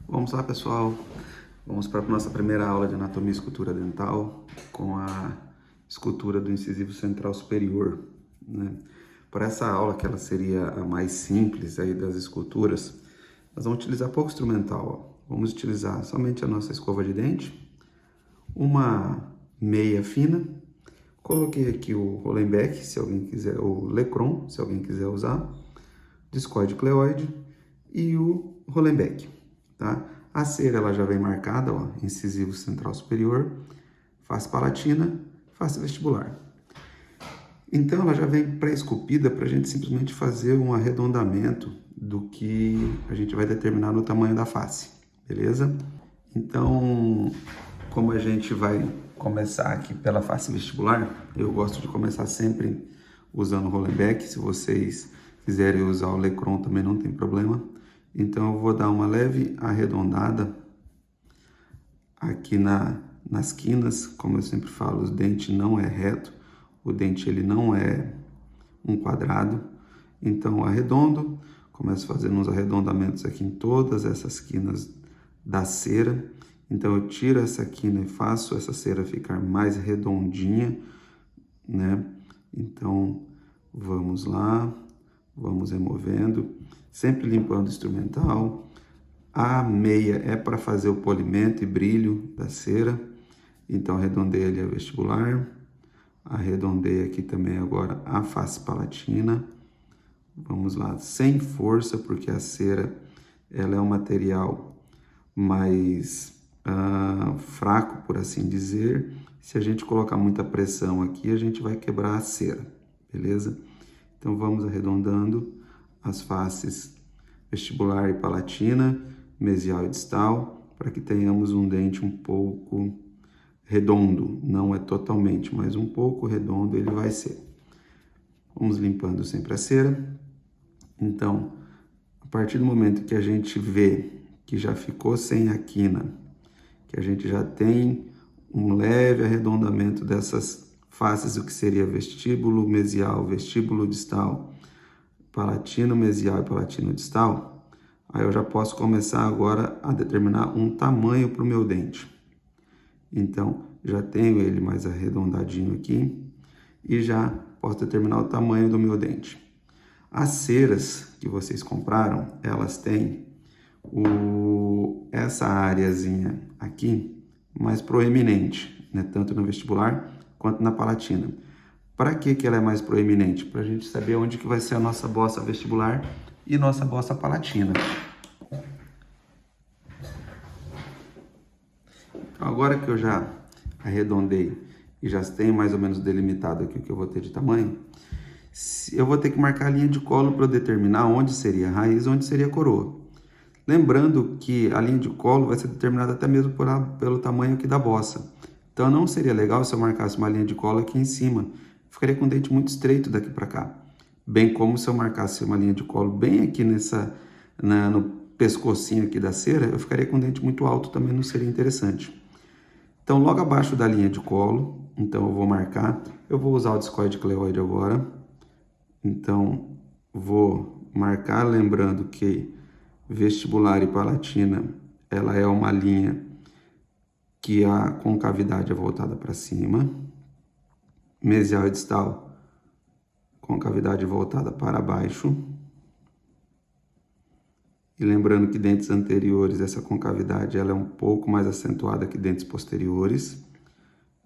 Vamos lá, pessoal. Vamos para a nossa primeira aula de anatomia e escultura dental com a escultura do incisivo central superior, né? Para essa aula, que ela seria a mais simples aí das esculturas, nós vamos utilizar pouco instrumental. Ó. Vamos utilizar somente a nossa escova de dente, uma meia fina. Coloquei aqui o Hollenbeck, se alguém quiser, o Lecron, se alguém quiser usar, discoide cleoide e o Hollenbeck, tá? A cera ela já vem marcada, ó, incisivo central superior, face palatina, face vestibular. Então ela já vem pré-esculpida para a gente simplesmente fazer um arredondamento do que a gente vai determinar no tamanho da face, beleza? Então, como a gente vai começar aqui pela face vestibular, eu gosto de começar sempre usando o Hollenbeck. Se vocês quiserem usar o Lecron também não tem problema. Então eu vou dar uma leve arredondada aqui nas quinas. Como eu sempre falo, o dente não é reto, o dente ele não é um quadrado. Então arredondo, começo fazendo uns arredondamentos aqui em todas essas quinas da cera. Então eu tiro essa quina e faço essa cera ficar mais redondinha, né? Então vamos lá, vamos removendo, sempre limpando o instrumental. A meia é para fazer o polimento e brilho da cera. Então arredondei ali a vestibular, arredondei aqui também agora a face palatina. Vamos lá, sem força, porque a cera ela é um material mais fraco, por assim dizer. Se a gente colocar muita pressão aqui, a gente vai quebrar a cera, beleza? Então vamos arredondando as faces vestibular e palatina, mesial e distal, para que tenhamos um dente um pouco redondo. Não é totalmente, mas um pouco redondo ele vai ser. Vamos limpando sempre a cera. Então, a partir do momento que a gente vê que já ficou sem a quina, que a gente já tem um leve arredondamento dessas faces, o que seria vestíbulo mesial, vestíbulo distal, palatino mesial e palatino distal, aí eu já posso começar agora a determinar um tamanho para o meu dente. Então, já tenho ele mais arredondadinho aqui e já posso determinar o tamanho do meu dente. As ceras que vocês compraram, elas têm essa areazinha aqui mais proeminente, né? Tanto no vestibular quanto na palatina. Para que ela é mais proeminente? Para a gente saber onde que vai ser a nossa bossa vestibular e nossa bossa palatina. Então, agora que eu já arredondei e já tenho mais ou menos delimitado aqui o que eu vou ter de tamanho, eu vou ter que marcar a linha de colo para eu determinar onde seria a raiz e onde seria a coroa. Lembrando que a linha de colo vai ser determinada até mesmo pelo tamanho aqui da bossa. Então não seria legal se eu marcasse uma linha de colo aqui em cima. Ficaria com o dente muito estreito daqui para cá. Bem como se eu marcasse uma linha de colo bem aqui no pescocinho aqui da cera, eu ficaria com o dente muito alto, também não seria interessante. Então logo abaixo da linha de colo, então eu vou marcar, eu vou usar o discoide cleoide agora. Então vou marcar lembrando que vestibular e palatina, ela é uma linha que a concavidade é voltada para cima. Mesial e distal, concavidade voltada para baixo. E lembrando que dentes anteriores, essa concavidade ela é um pouco mais acentuada que dentes posteriores.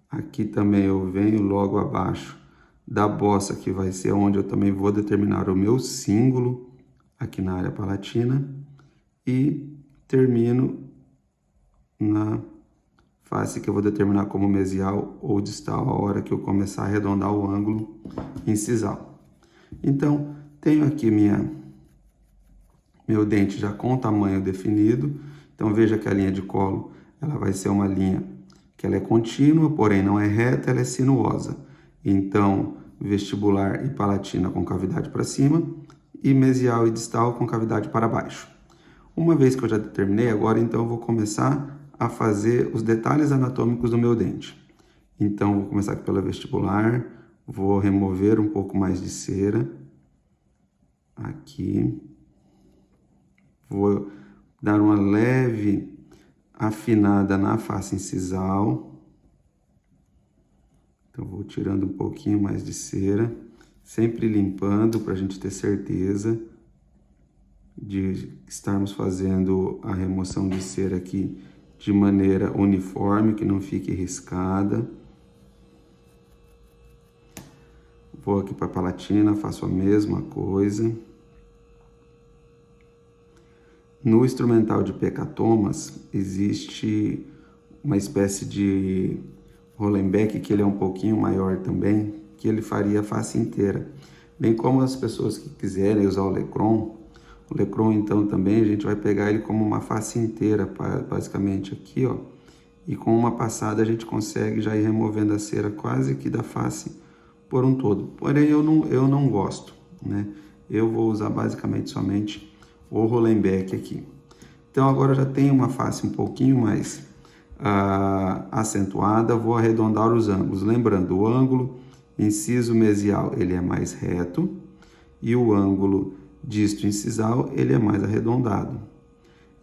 Aqui também eu venho logo abaixo da bossa, que vai ser onde eu também vou determinar o meu cíngulo, aqui na área palatina. E termino na face que eu vou determinar como mesial ou distal a hora que eu começar a arredondar o ângulo incisal. Então, tenho aqui meu dente já com o tamanho definido. Então, veja que a linha de colo ela vai ser uma linha que ela é contínua, porém não é reta, ela é sinuosa. Então, vestibular e palatina com cavidade para cima e mesial e distal com cavidade para baixo. Uma vez que eu já determinei, agora então eu vou começar a fazer os detalhes anatômicos do meu dente. Então, vou começar aqui pela vestibular, vou remover um pouco mais de cera. Aqui. Vou dar uma leve afinada na face incisal. Então, vou tirando um pouquinho mais de cera, sempre limpando para a gente ter certeza de estarmos fazendo a remoção de cera aqui de maneira uniforme, que não fique riscada. Vou aqui para a palatina, faço a mesma coisa. No instrumental de Pecatomas, existe uma espécie de Rollenbeck, que ele é um pouquinho maior também, que ele faria a face inteira. Bem como as pessoas que quiserem usar o Lecron então também a gente vai pegar ele como uma face inteira, basicamente aqui, ó. E com uma passada a gente consegue já ir removendo a cera quase que da face por um todo. Porém eu não gosto, né? Eu vou usar basicamente somente o Rollenbeck aqui. Então agora eu já tenho uma face um pouquinho mais acentuada, vou arredondar os ângulos. Lembrando, o ângulo inciso mesial ele é mais reto e o ângulo disto incisal ele é mais arredondado.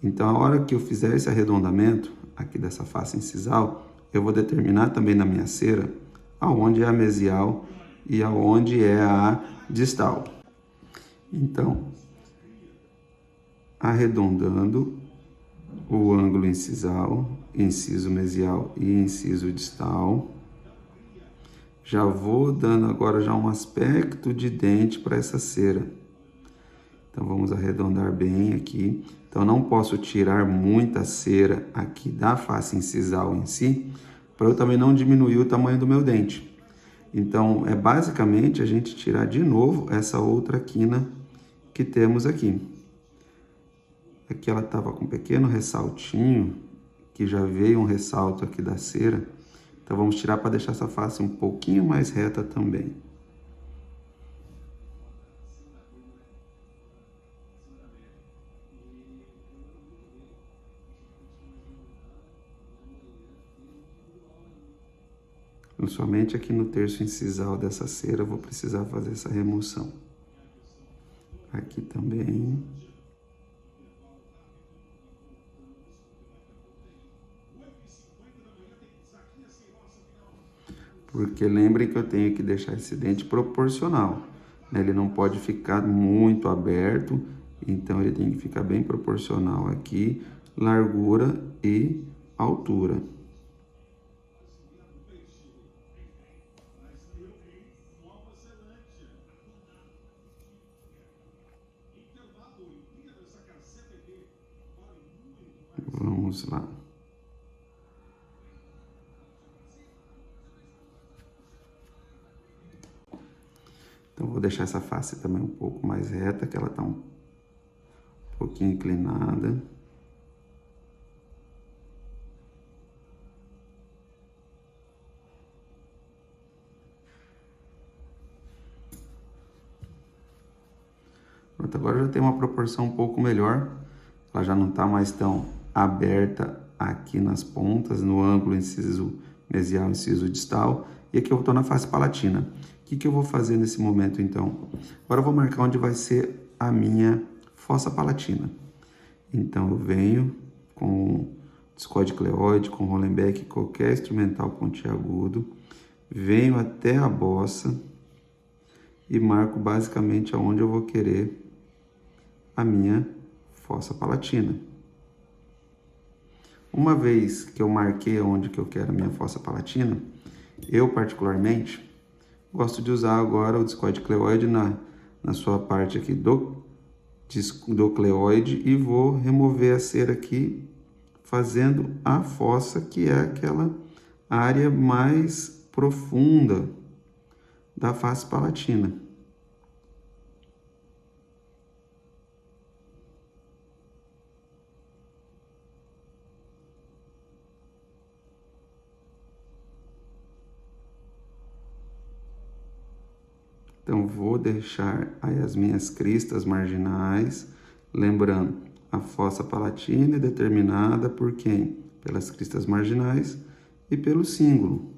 Então a hora que eu fizer esse arredondamento aqui dessa face incisal, eu vou determinar também na minha cera aonde é a mesial e aonde é a distal. Então, arredondando o ângulo incisal, inciso mesial e inciso distal. Já vou dando agora já um aspecto de dente para essa cera. Então vamos arredondar bem aqui. Então não posso tirar muita cera aqui da face incisal em si, para eu também não diminuir o tamanho do meu dente. Então é basicamente a gente tirar de novo essa outra quina que temos aqui. Aqui ela estava com um pequeno ressaltinho, que já veio um ressalto aqui da cera. Então vamos tirar para deixar essa face um pouquinho mais reta também. Somente aqui no terço incisal dessa cera eu vou precisar fazer essa remoção. Aqui também. Porque lembrem que eu tenho que deixar esse dente proporcional, né? Ele não pode ficar muito aberto, então ele tem que ficar bem proporcional aqui, largura e altura. Vamos lá. Então, vou deixar essa face também um pouco mais reta, que ela está um pouquinho inclinada. Pronto, agora já tem uma proporção um pouco melhor. Ela já não está mais tão aberta aqui nas pontas, no ângulo inciso mesial, inciso distal. E aqui eu estou na face palatina. O que eu vou fazer nesse momento, então? Agora eu vou marcar onde vai ser a minha fossa palatina. Então, eu venho com discoide cleoide, com Rollenbeck, qualquer instrumental pontiagudo. Venho até a bossa e marco basicamente aonde eu vou querer a minha fossa palatina. Uma vez que eu marquei onde que eu quero a minha fossa palatina, eu particularmente gosto de usar agora o discoide cleoide na sua parte aqui do cleoide e vou remover a cera aqui, fazendo a fossa, que é aquela área mais profunda da face palatina. Então, vou deixar aí as minhas cristas marginais, lembrando, a fossa palatina é determinada por quem? Pelas cristas marginais e pelo cíngulo.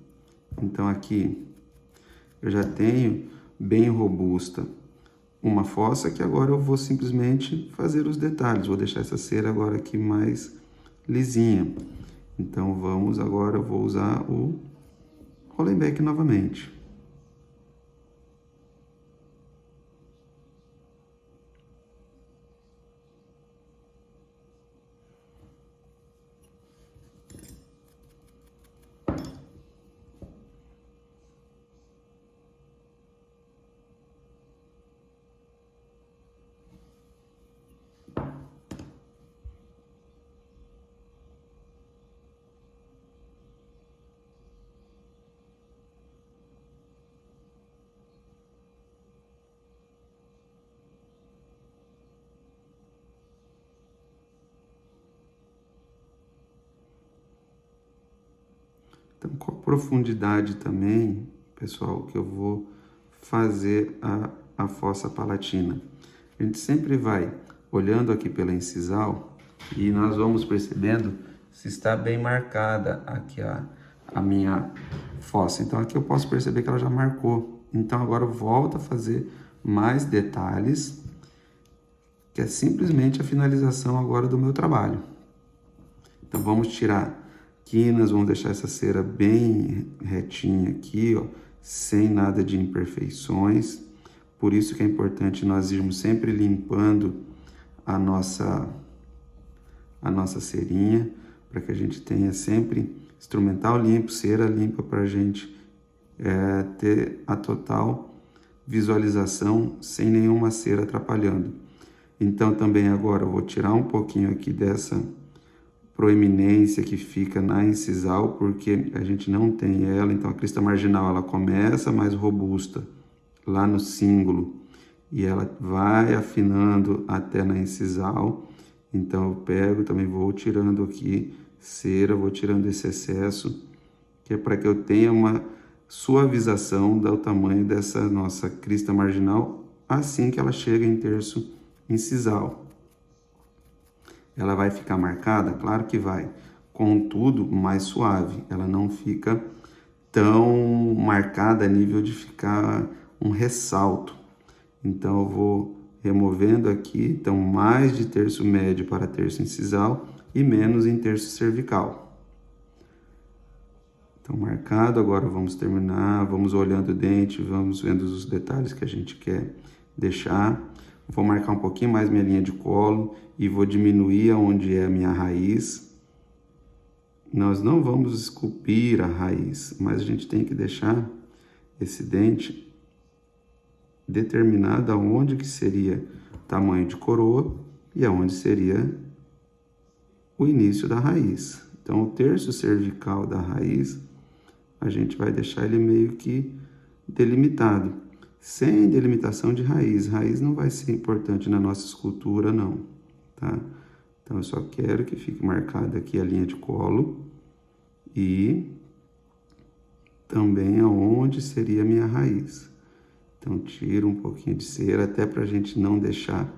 Então, aqui eu já tenho bem robusta uma fossa que agora eu vou simplesmente fazer os detalhes. Vou deixar essa cera agora aqui mais lisinha. Então vamos agora, eu vou usar o Rollenbeck novamente. Então, com a profundidade também, pessoal, que eu vou fazer a fossa palatina. A gente sempre vai olhando aqui pela incisal e nós vamos percebendo se está bem marcada aqui a minha fossa. Então, aqui eu posso perceber que ela já marcou. Então, agora eu volto a fazer mais detalhes, que é simplesmente a finalização agora do meu trabalho. Então, vamos tirar quinas, vamos deixar essa cera bem retinha aqui, ó, sem nada de imperfeições. Por isso que é importante nós irmos sempre limpando a nossa cerinha, para que a gente tenha sempre instrumental limpo, cera limpa, para a gente ter a total visualização sem nenhuma cera atrapalhando. Então também agora eu vou tirar um pouquinho aqui dessa proeminência que fica na incisal, porque a gente não tem ela. Então a crista marginal ela começa mais robusta lá no cíngulo e ela vai afinando até na incisal. Então eu pego, também vou tirando aqui cera, vou tirando esse excesso, que é para que eu tenha uma suavização do tamanho dessa nossa crista marginal assim que ela chega em terço incisal. Ela vai ficar marcada? Claro que vai, contudo mais suave, ela não fica tão marcada a nível de ficar um ressalto. Então eu vou removendo aqui, então mais de terço médio para terço incisal e menos em terço cervical. Então marcado, agora vamos terminar, vamos olhando o dente, vamos vendo os detalhes que a gente quer deixar. Vou marcar um pouquinho mais minha linha de colo e vou diminuir aonde é a minha raiz. Nós não vamos esculpir a raiz, mas a gente tem que deixar esse dente determinado aonde que seria tamanho de coroa e aonde seria o início da raiz. Então, o terço cervical da raiz, a gente vai deixar ele meio que delimitado, sem delimitação de raiz. Raiz não vai ser importante na nossa escultura, não, tá? Então, eu só quero que fique marcada aqui a linha de colo e também aonde seria a minha raiz. Então, tiro um pouquinho de cera, até para a gente não deixar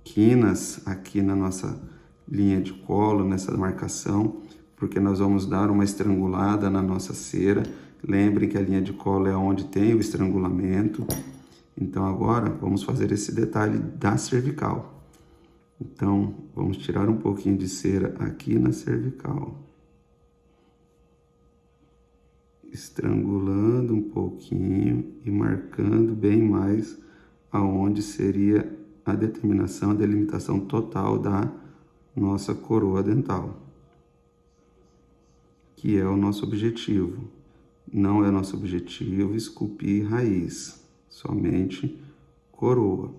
quinas aqui na nossa linha de colo, nessa marcação, porque nós vamos dar uma estrangulada na nossa cera. Lembrem que a linha de colo é onde tem o estrangulamento. Então, agora, vamos fazer esse detalhe da cervical. Então, vamos tirar um pouquinho de cera aqui na cervical. Estrangulando um pouquinho e marcando bem mais aonde seria a determinação, a delimitação total da nossa coroa dental, que é o nosso objetivo. Não é nosso objetivo esculpir raiz, somente coroa.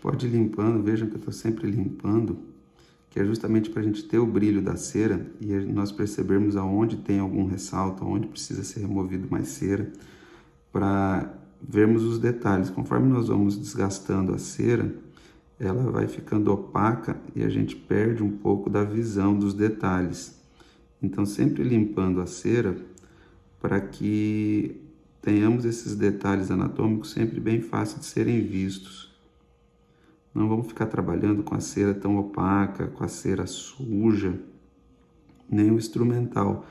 pode ir limpando, vejam que eu estou sempre limpando, que é justamente para a gente ter o brilho da cera e nós percebermos aonde tem algum ressalto, aonde precisa ser removido mais cera, para vermos os detalhes. Conforme nós vamos desgastando a cera, ela vai ficando opaca e a gente perde um pouco da visão dos detalhes. Então, sempre limpando a cera para que tenhamos esses detalhes anatômicos sempre bem fáceis de serem vistos. Não vamos ficar trabalhando com a cera tão opaca, com a cera suja, nem o instrumental.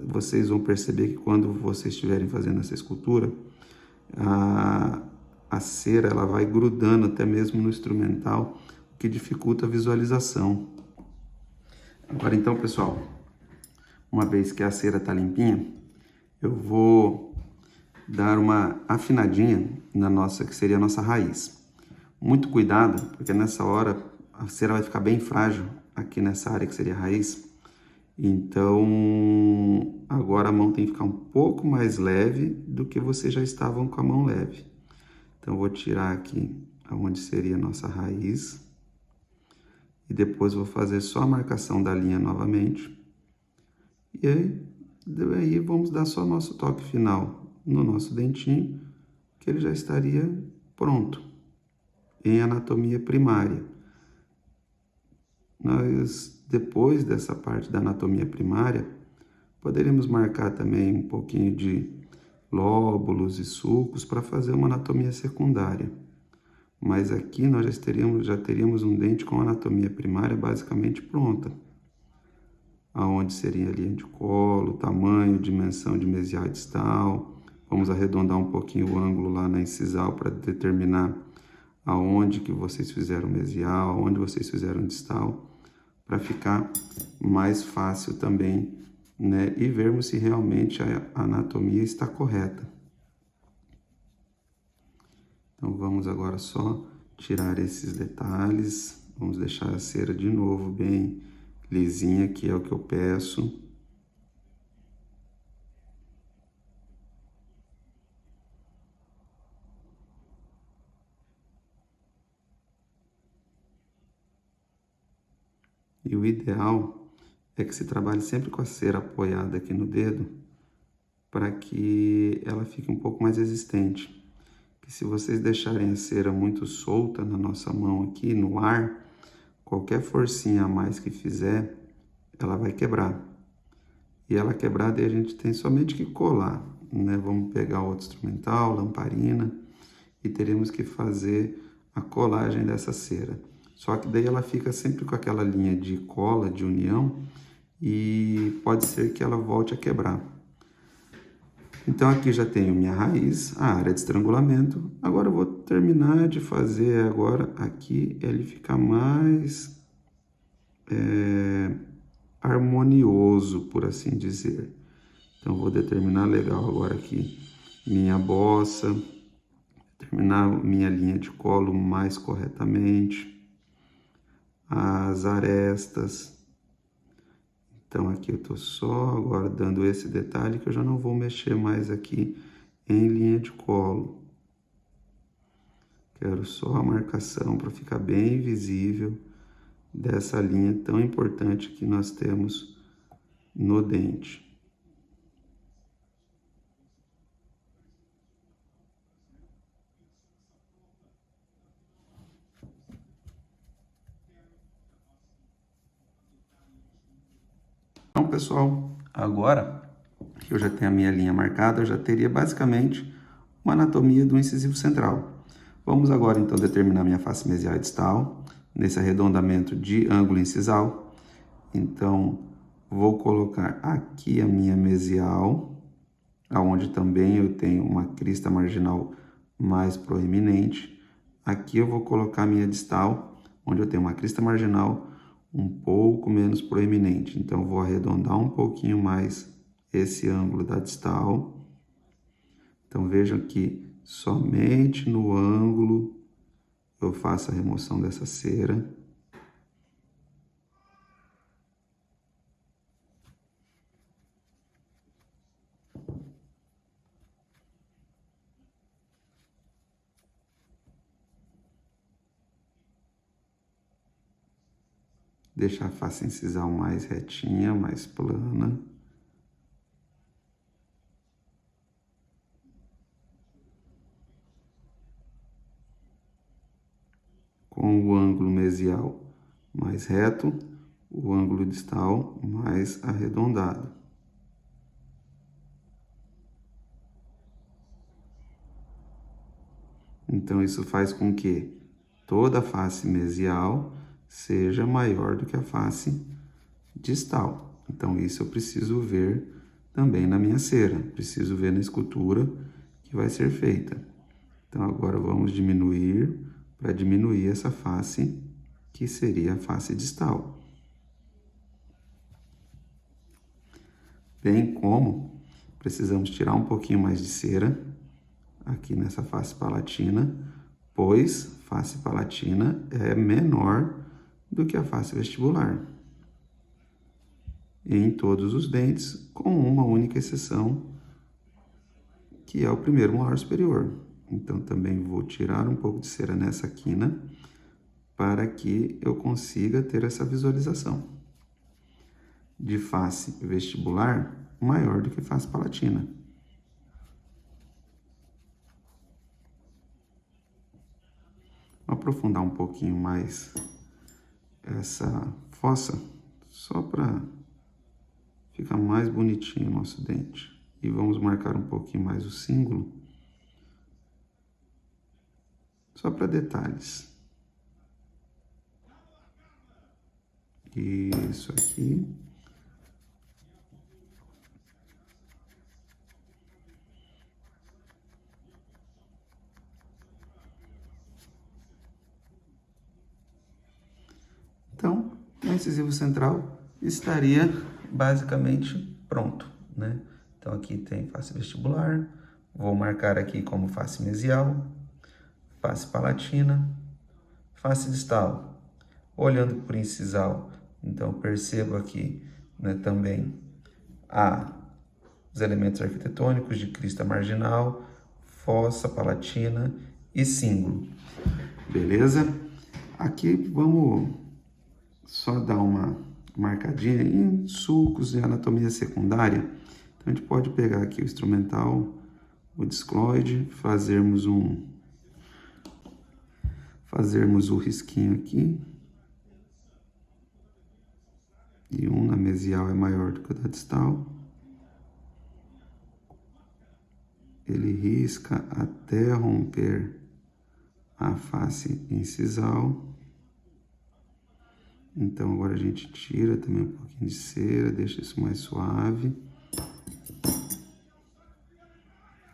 Vocês vão perceber que quando vocês estiverem fazendo essa escultura, a cera ela vai grudando até mesmo no instrumental, o que dificulta a visualização. Agora então, pessoal, uma vez que a cera está limpinha, eu vou dar uma afinadinha na nossa, que seria a nossa raiz. Muito cuidado, porque nessa hora a cera vai ficar bem frágil aqui nessa área que seria a raiz. Então, agora a mão tem que ficar um pouco mais leve do que vocês já estavam com a mão leve. Então, vou tirar aqui onde seria a nossa raiz. E depois vou fazer só a marcação da linha novamente. E aí vamos dar só nosso toque final no nosso dentinho, que ele já estaria pronto em anatomia primária. Nós, depois dessa parte da anatomia primária, poderíamos marcar também um pouquinho de lóbulos e sulcos para fazer uma anatomia secundária. Mas aqui nós já teríamos um dente com anatomia primária basicamente pronta. Aonde seria a linha de colo, tamanho, dimensão de mesial e distal. Vamos arredondar um pouquinho o ângulo lá na incisal para determinar aonde que vocês fizeram mesial, aonde vocês fizeram distal, para ficar mais fácil também, né? E vermos se realmente a anatomia está correta. Então vamos agora só tirar esses detalhes, vamos deixar a cera de novo bem lisinha, que é o que eu peço. E o ideal é que se trabalhe sempre com a cera apoiada aqui no dedo, para que ela fique um pouco mais resistente. Que se vocês deixarem a cera muito solta na nossa mão aqui, no ar, qualquer forcinha a mais que fizer, ela vai quebrar. E ela quebrada, aí a gente tem somente que colar, né? Vamos pegar outro instrumental, lamparina, e teremos que fazer a colagem dessa cera. Só que daí ela fica sempre com aquela linha de cola, de união, e pode ser que ela volte a quebrar. Então aqui já tenho minha raiz, a área de estrangulamento. Agora eu vou terminar de fazer agora aqui ele ficar mais harmonioso, por assim dizer. Então vou determinar legal agora aqui minha bossa, determinar minha linha de colo mais corretamente, as arestas. Então aqui eu tô só agora dando esse detalhe que eu já não vou mexer mais aqui em linha de colo. Quero só a marcação para ficar bem visível dessa linha tão importante que nós temos no dente. Então, pessoal, agora que eu já tenho a minha linha marcada, eu já teria basicamente uma anatomia do incisivo central. Vamos agora, então, determinar minha face mesial e distal, nesse arredondamento de ângulo incisal. Então, vou colocar aqui a minha mesial, aonde também eu tenho uma crista marginal mais proeminente. Aqui eu vou colocar a minha distal, onde eu tenho uma crista marginal um pouco menos proeminente. Então, vou arredondar um pouquinho mais esse ângulo da distal. Então, vejam que somente no ângulo eu faço a remoção dessa cera. deixar a face incisal mais retinha, mais plana. Com o ângulo mesial mais reto, o ângulo distal mais arredondado. Então, isso faz com que toda a face mesial seja maior do que a face distal. Então, isso eu preciso ver também na minha cera, preciso ver na escultura que vai ser feita. Então, agora vamos diminuir para diminuir essa face, que seria a face distal. Bem como precisamos tirar um pouquinho mais de cera aqui nessa face palatina, pois face palatina é menor do que a face vestibular. Em todos os dentes, com uma única exceção, que é o primeiro molar superior. Então, também vou tirar um pouco de cera nessa quina, para que eu consiga ter essa visualização de face vestibular maior do que face palatina. Vou aprofundar um pouquinho mais essa fossa, só para ficar mais bonitinho o nosso dente. E vamos marcar um pouquinho mais o cíngulo, só para detalhes. Isso aqui. Então, o incisivo central estaria basicamente pronto, né? Então, aqui tem face vestibular, vou marcar aqui como face mesial, face palatina, face distal. Olhando por incisal, então percebo aqui, né, também os elementos arquitetônicos de crista marginal, fossa palatina e cíngulo. Beleza? Aqui vamos só dar uma marcadinha em sulcos de anatomia secundária. Então, a gente pode pegar aqui o instrumental, o discloide, fazermos o risquinho aqui. E um na mesial é maior do que o da distal. Ele risca até romper a face incisal. Então, agora a gente tira também um pouquinho de cera, deixa isso mais suave.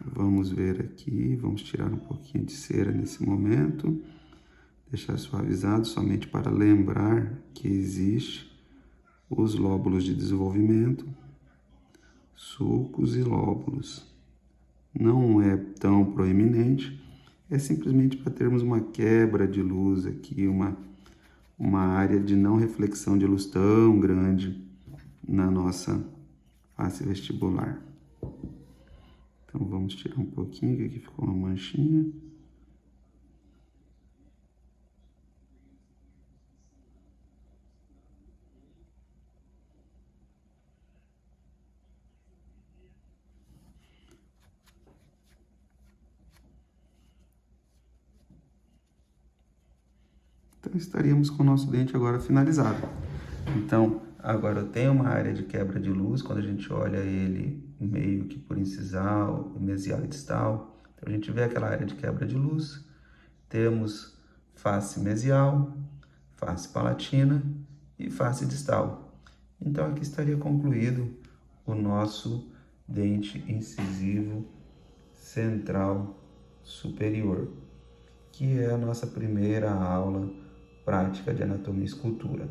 Vamos ver aqui, vamos tirar um pouquinho de cera nesse momento. Deixar suavizado somente para lembrar que existe os lóbulos de desenvolvimento, sulcos e lóbulos. Não é tão proeminente, é simplesmente para termos uma quebra de luz aqui, uma área de não reflexão de luz tão grande na nossa face vestibular. Então, vamos tirar um pouquinho, que aqui ficou uma manchinha. Então, estaríamos com o nosso dente agora finalizado. Então, agora eu tenho uma área de quebra de luz, quando a gente olha ele meio que por incisal, mesial e distal. Então, a gente vê aquela área de quebra de luz. Temos face mesial, face palatina e face distal. Então, aqui estaria concluído o nosso dente incisivo central superior, que é a nossa primeira aula prática de anatomia e escultura.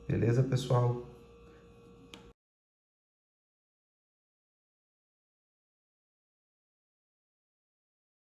Beleza, pessoal?